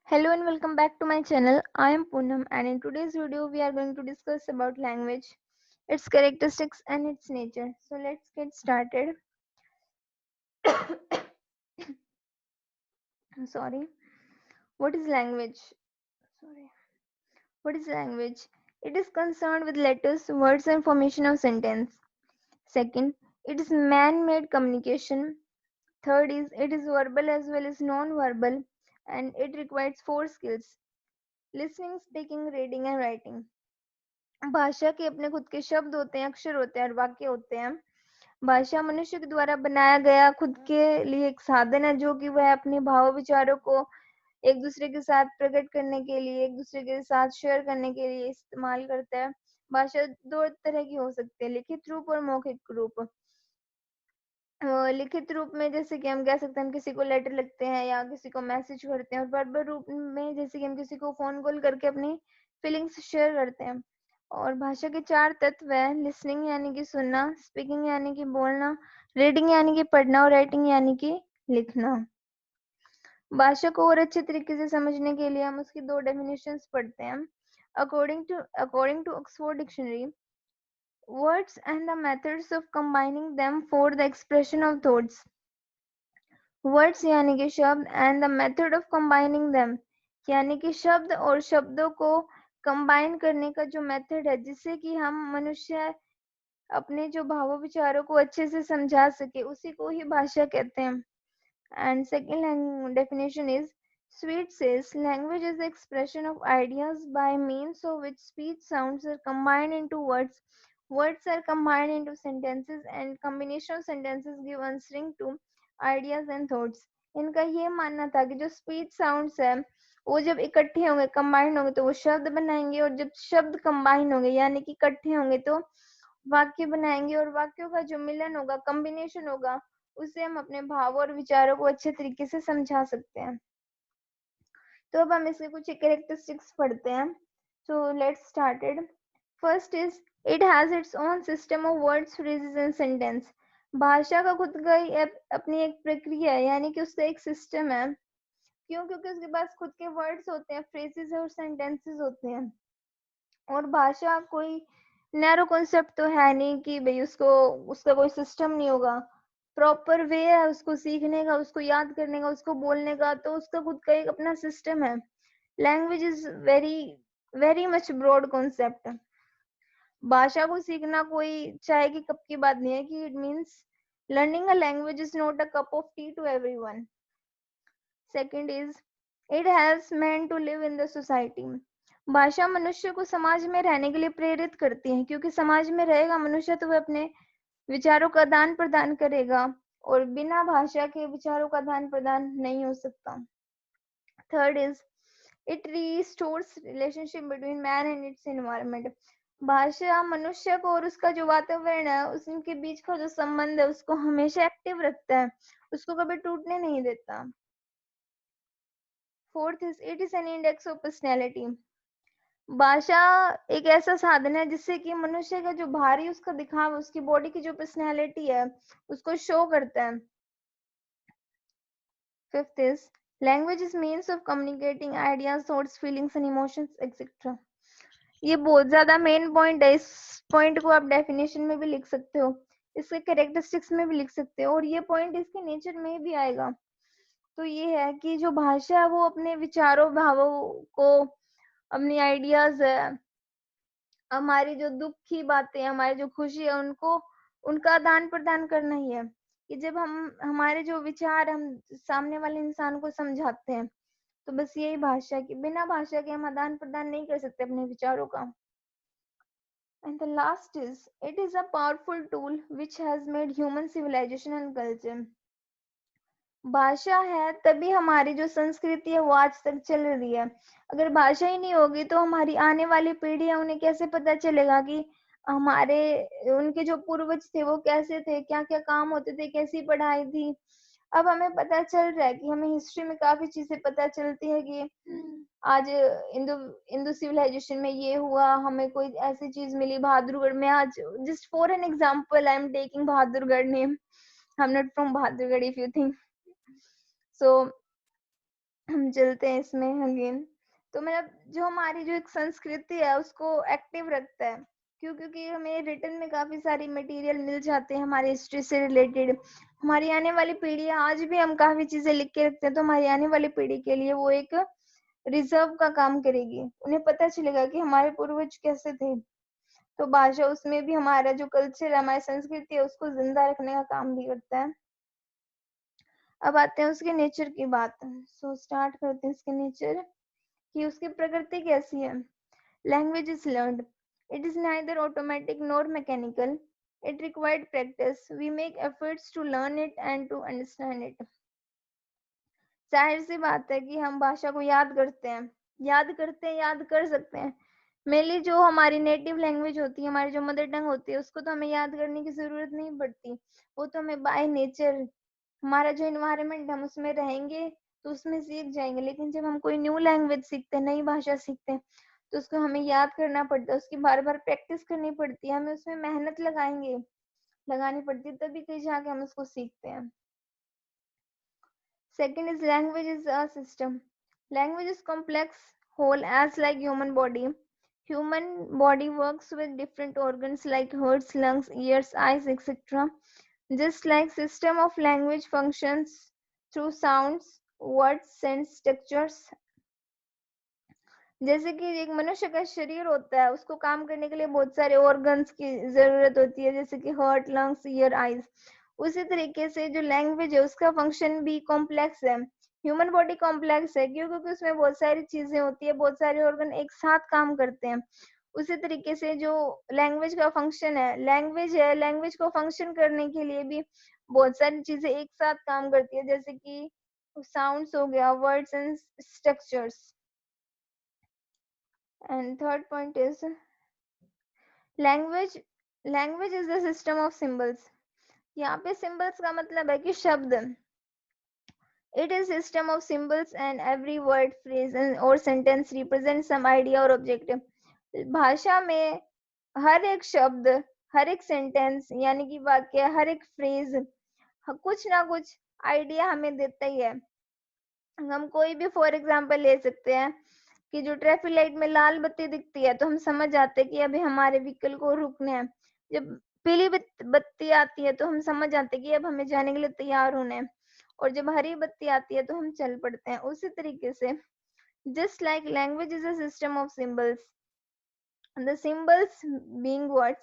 Hello and welcome back to my channel. I am Poonam and in today's video we are going to discuss about language, its characteristics and its nature. So let's get started. Sorry. What is language? Sorry. What is language? It is concerned with letters, words and formation of sentence. Second, it is man-made communication. Third is it is verbal as well as non-verbal and it requires four skills: listening, speaking, reading and writing. भाषा के अपने खुद के शब्द होते हैं, अक्षर होते हैं और वाक्य होते हैं। भाषा मनुष्य के द्वारा बनाया गया खुद के लिए एक साधन है जो कि वह अपने भाव विचारों को एक दूसरे के साथ प्रकट करने के लिए, एक दूसरे के साथ शेयर करने के लिए इस्तेमाल करता है। भाषा दो तरह की हो सकती है, लिखित रूप और मौखिक रूप। लिखित रूप में जैसे कि हम कह सकते हैं हम किसी को लेटर लिखते हैं या किसी को मैसेज करते हैं, और वर्बल रूप में जैसे कि हम किसी को फोन कॉल करके अपनी फीलिंग्स शेयर करते हैं। और भाषा के चार तत्व हैं: लिसनिंग यानी कि सुनना, स्पीकिंग यानी कि बोलना, रीडिंग यानी कि पढ़ना और राइटिंग यानी कि लिखना। भाषा को और अच्छे तरीके से समझने के लिए हम उसकी दो डेफिनेशंस पढ़ते हैं। According to Oxford dictionary, words and the methods of combining them for the expression of thoughts. Words यानी कि शब्द and the method of combining them यानी कि शब्द और शब्दों को कंबाइन करने का जो मेथड है जिससे कि हम मनुष्य अपने जो भावों विचारों को अच्छे से समझा सके, उसी को ही भाषा कहते हैं। And second definition is, Sweet says language is the expression of ideas by means of which speech sounds are combined into words. Words are combined into sentences and combination of sentences give answering to ideas and thoughts. इनका ये मानना था कि जो speech sounds है वो जब इकट्ठे होंगे, कंबाइन होंगे तो वो शब्द बनाएंगे, और जब शब्द कंबाइन होंगे यानी कि इकट्ठे होंगे तो वाक्य बनाएंगे, और वाक्यों का जो मिलन होगा, कॉम्बिनेशन होगा, उससे हम अपने भाव और विचारों को अच्छे तरीके से समझा सकते हैं। तो अब हम इसके कुछ कैरेक्टरिस्टिक्स पढ़ते हैं। So let's started. First is it has its own system of words, phrases and sentence. भाषा का खुद का ही अपनी एक प्रक्रिया है, यानी कि उसका एक सिस्टम है। क्यों? क्योंकि उसके पास खुद के वर्ड्स होते हैं, फ्रेजेस और सेंटेंसेस होते हैं। और भाषा कोई नैरो कॉन्सेप्ट तो है नहीं कि भाई उसका कोई सिस्टम नहीं होगा। प्रॉपर वे है उसको सीखने का, उसको याद करने का, उसको बोलने का, तो उसका खुद का एक अपना सिस्टम है। Language is very very much broad concept. भाषा को सीखना कोई चाय की कप की बात नहीं है कि it means learning a language is not a cup of tea to everyone. Second is it helps man to live in the society. भाषा मनुष्य को समाज में रहने के लिए प्रेरित करती है, क्योंकि समाज में रहेगा मनुष्य तो वह अपने विचारों का आदान प्रदान करेगा, और बिना भाषा के विचारों का आदान प्रदान नहीं हो सकता। Third is it restores relationship between man and it's environment. भाषा मनुष्य को और उसका जो वातावरण है उसके बीच का जो संबंध है उसको हमेशा एक्टिव रखता है, उसको कभी टूटने नहीं देता। Fourth is it is an index of personality. भाषा एक ऐसा साधन है जिससे कि मनुष्य का जो भारी उसका दिखावा, उसकी बॉडी की जो पर्सनैलिटी है उसको शो करता है। Fifth is language is means of communicating ideas, thoughts, feelings and emotions etcetera. ये बहुत ज्यादा मेन पॉइंट है। इस पॉइंट को आप डेफिनेशन में भी लिख सकते हो, इसके कैरेक्टरिस्टिक्स में भी लिख सकते हो, और ये पॉइंट इसके नेचर में भी आएगा। तो ये है कि जो भाषा है वो अपने विचारों, भावों को, अपनी आइडियाज है, हमारी जो दुख की बातें, हमारी जो खुशी है, उनको उनका आदान प्रदान करना ही है। कि जब हम हमारे जो विचार हम सामने वाले इंसान को समझाते हैं, तो बस यही भाषा की, बिना भाषा के हम आदान प्रदान नहीं कर सकते अपने विचारों का। And the last is, it is a powerful tool which has made human civilization and culture. भाषा है तभी हमारी जो संस्कृति है वो आज तक चल रही है। अगर भाषा ही नहीं होगी तो हमारी आने वाली पीढ़ी है, उन्हें कैसे पता चलेगा कि हमारे उनके जो पूर्वज थे वो कैसे थे, क्या क्या काम होते थे, कैसी पढ़ाई थी। अब हमें पता चल रहा है कि हमें हिस्ट्री में काफी चीजें पता चलती है कि आज इंदु इंदु सिविलाइजेशन में ये हुआ, हमें कोई ऐसी चीज मिली बहादुरगढ़ में। आज just for an example I am taking Bahadurgarh name, I am not from Bahadurgarh if you think. So हम चलते हैं इसमें अगेन। तो मतलब जो हमारी जो एक संस्कृति है उसको एक्टिव रखता है। क्यों? क्योंकि हमें रिटन में काफी सारी मटेरियल मिल जाते हैं हमारे हिस्ट्री से रिलेटेड। हमारी आने वाली पीढ़ी, आज भी हम काफी चीजें लिख के रखते हैं तो हमारी आने वाली पीढ़ी के लिए वो एक रिजर्व का काम करेगी। उन्हें पता चलेगा कि हमारे पूर्वज कैसे थे। तो भाषा उसमें भी हमारा जो कल्चर है, हमारी संस्कृति है, उसको जिंदा रखने का काम भी करता है। अब आते हैं उसके नेचर की बात। सो स्टार्ट करते हैं इसके नेचर कि उसकी प्रकृति कैसी है। Language is learned, it is neither automatic nor mechanical, it required practice, we make efforts to learn it and to understand it. जाहिर सी बात है कि हम भाषा को याद करते हैं, याद कर सकते हैं। मेनली जो हमारी नेटिव लैंग्वेज होती है, हमारी जो मदर टंग होती है, उसको तो हमें याद करने की जरूरत नहीं पड़ती। वो तो हमें बाय नेचर, हमारा जो इन्वायरमेंट हम उसमें रहेंगे तो उसमें सीख जाएंगे। लेकिन जब हम कोई न्यू लैंग्वेज सीखते हैं, नई भाषा सीखते हैं, तो उसको हमें याद करना पड़ता है, उसकी बार बार प्रैक्टिस करनी पड़ती है, हमें उसमें मेहनत लगानी पड़ती है, तभी कहीं जाके हम उसको सीखते हैं। Second is language is a system. Language is complex whole as like human body. Human body works with different organs like hearts, lungs, ears, eyes, etc. Just like system of language functions through sounds, words, sense structures. जैसे कि एक मनुष्य का शरीर होता है, उसको काम करने के लिए बहुत सारे ऑर्गन्स की जरूरत होती है, जैसे कि हार्ट, लंग्स, ईयर, आईज। उसी तरीके से जो लैंग्वेज है उसका फंक्शन भी कॉम्प्लेक्स है। ह्यूमन बॉडी कॉम्प्लेक्स है क्यों? क्योंकि उसमें बहुत सारी चीजें होती है, बहुत सारे ऑर्गन एक साथ काम करते हैं। उसी तरीके से जो लैंग्वेज का फंक्शन है, लैंग्वेज को फंक्शन करने के लिए भी बहुत सारी चीजें एक साथ काम करती है, जैसे कि साउंड्स हो गया, words and structures. And third point is language. Language is the system of symbols. यहाँ पे symbols का मतलब है कि शब्द। It is system of symbols and every word, phrase or sentence represents some idea or objective. भाषा में हर एक शब्द, हर एक सेंटेंस यानी कि वाक्य, हर एक फ्रेज कुछ ना कुछ आइडिया हमें देता ही है। हम कोई भी फॉर एग्जांपल ले सकते हैं कि जो ट्रैफिक लाइट में लाल बत्ती दिखती है तो हम समझ जाते हैं कि अभी हमारे व्हीकल को रुकना है। जब पीली बत्ती आती है तो हम समझ जाते हैं कि अब हमें जाने के लिए तैयार होना है। और जब हरी बत्ती आती है तो हम चल पड़ते हैं। उसी तरीके से just like language is a system of symbols, the symbols being words,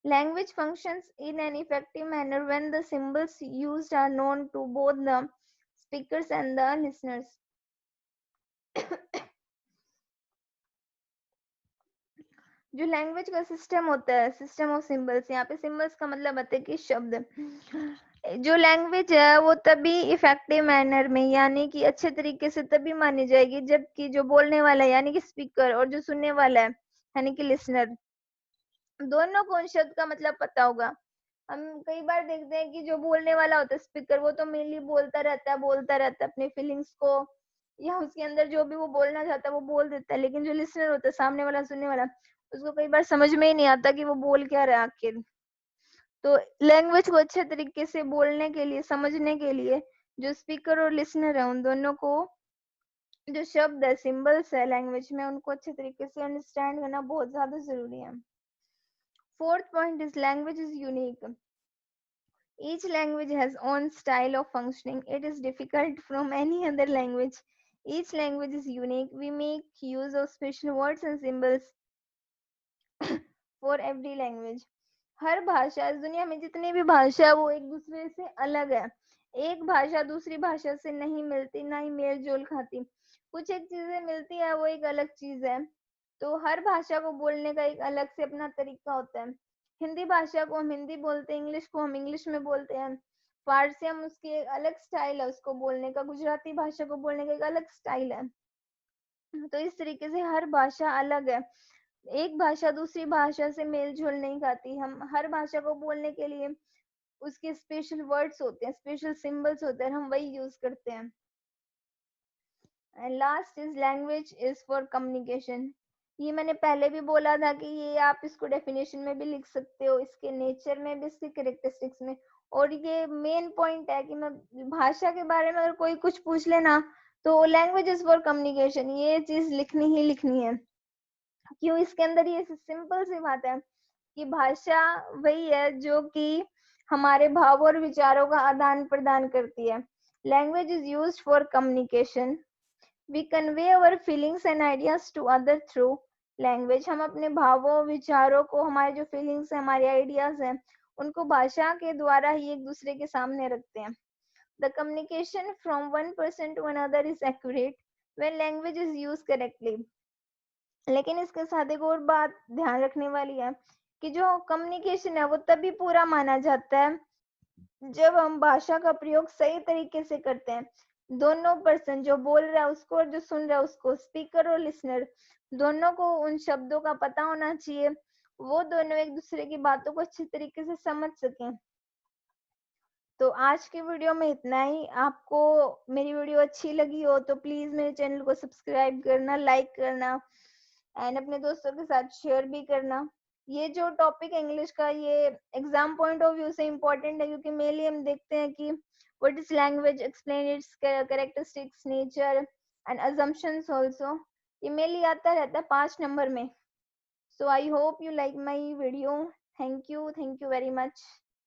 language functions in an effective manner when the symbols used are known to both the speakers and the listeners. जो language का system होता है, system of symbols, यहाँ पे symbols का मतलब होता है कि शब्द। जो लैंग्वेज है वो तभी इफेक्टिव मैनर में यानी कि अच्छे तरीके से तभी मानी जाएगी जबकि जो बोलने वाला है यानी कि स्पीकर और जो सुनने वाला है यानी कि लिसनर, दोनों को उन शब्द का मतलब पता होगा। हम कई बार देखते हैं कि जो बोलने वाला होता है स्पीकर, वो तो मेनली बोलता रहता है अपनी फीलिंग्स को, या उसके अंदर जो भी वो बोलना चाहता है वो बोल देता है। लेकिन जो लिसनर होता है, सामने वाला, सुनने वाला, उसको कई बार समझ में ही नहीं आता कि वो बोल क्या रहा है आखिर। तो लैंग्वेज को अच्छे तरीके से बोलने के लिए, समझने के लिए जो स्पीकर और लिसनर है उन दोनों को जो शब्द है, सिंबल्स है लैंग्वेज में, उनको अच्छे तरीके से अंडरस्टैंड करना बहुत ज्यादा जरूरी है। Fourth point is language is unique. Each language has own style of functioning. It is difficult from any other language. Each language is unique. We make use of special words and symbols for every language. हर भाषा, इस दुनिया में जितनी भी भाषा है वो एक दूसरे से अलग है। एक भाषा दूसरी भाषा से नहीं मिलती, ना ही मेल जोल खाती। कुछ एक चीजें मिलती है, वो एक अलग चीज है। तो हर भाषा को बोलने का एक अलग से अपना तरीका होता है। हिंदी भाषा को हम हिंदी बोलते हैं, इंग्लिश को हम इंग्लिश में बोलते हैं, फारसी हम उसकी एक अलग स्टाइल है उसको बोलने का, गुजराती भाषा को बोलने का एक अलग स्टाइल है। तो इस तरीके से हर भाषा अलग है। एक भाषा दूसरी भाषा से मेल जोल नहीं खाती। हम हर भाषा को बोलने के लिए उसके स्पेशल वर्ड्स होते हैं, स्पेशल सिंबल्स होते हैं, हम वही यूज करते हैं। And last is language is for communication. ये मैंने पहले भी बोला था कि ये आप इसको डेफिनेशन में भी लिख सकते हो, इसके नेचर में भी, इसके कैरेक्टरिस्टिक्स में। और ये मेन पॉइंट है कि मैं भाषा के बारे में अगर कोई कुछ पूछ लेना तो लैंग्वेज इज फॉर कम्युनिकेशन, ये चीज लिखनी ही लिखनी है। क्यों? इसके अंदर ये सिंपल सी बात है कि भाषा वही है जो कि हमारे भाव और विचारों का आदान प्रदान करती है। Language is used for communication. We convey our feelings and ideas to other through language. हम अपने भावों विचारों को, हमारे जो फीलिंग्स है, हमारे आइडियाज हैं, उनको भाषा के द्वारा ही एक दूसरे के सामने रखते हैं। The communication from one person to another is accurate when language is used correctly. लेकिन इसके साथ एक और बात ध्यान रखने वाली है कि जो कम्युनिकेशन है वो तभी पूरा माना जाता है जब हम भाषा का प्रयोग सही तरीके से करते हैं। दोनों पर्सन, जो बोल रहा है उसको और जो सुन रहा है उसको, स्पीकर और लिसनर, दोनों को उन शब्दों का पता होना चाहिए, वो दोनों एक दूसरे की बातों को अच्छी तरीके से समझ सकें। तो आज की वीडियो में इतना ही। आपको मेरी वीडियो अच्छी लगी हो तो प्लीज मेरे चैनल को सब्सक्राइब करना, लाइक करना एंड अपने दोस्तों के साथ शेयर भी करना। ये जो टॉपिक है इंग्लिश का, ये एग्जाम पॉइंट ऑफ व्यू से इम्पोर्टेंट है क्योंकि मेनली हम देखते हैं कि what is language, explain its characteristics, nature and assumptions also. ये मेनली आता रहता है 5 नंबर में। So I hope you like my video. Thank you very much.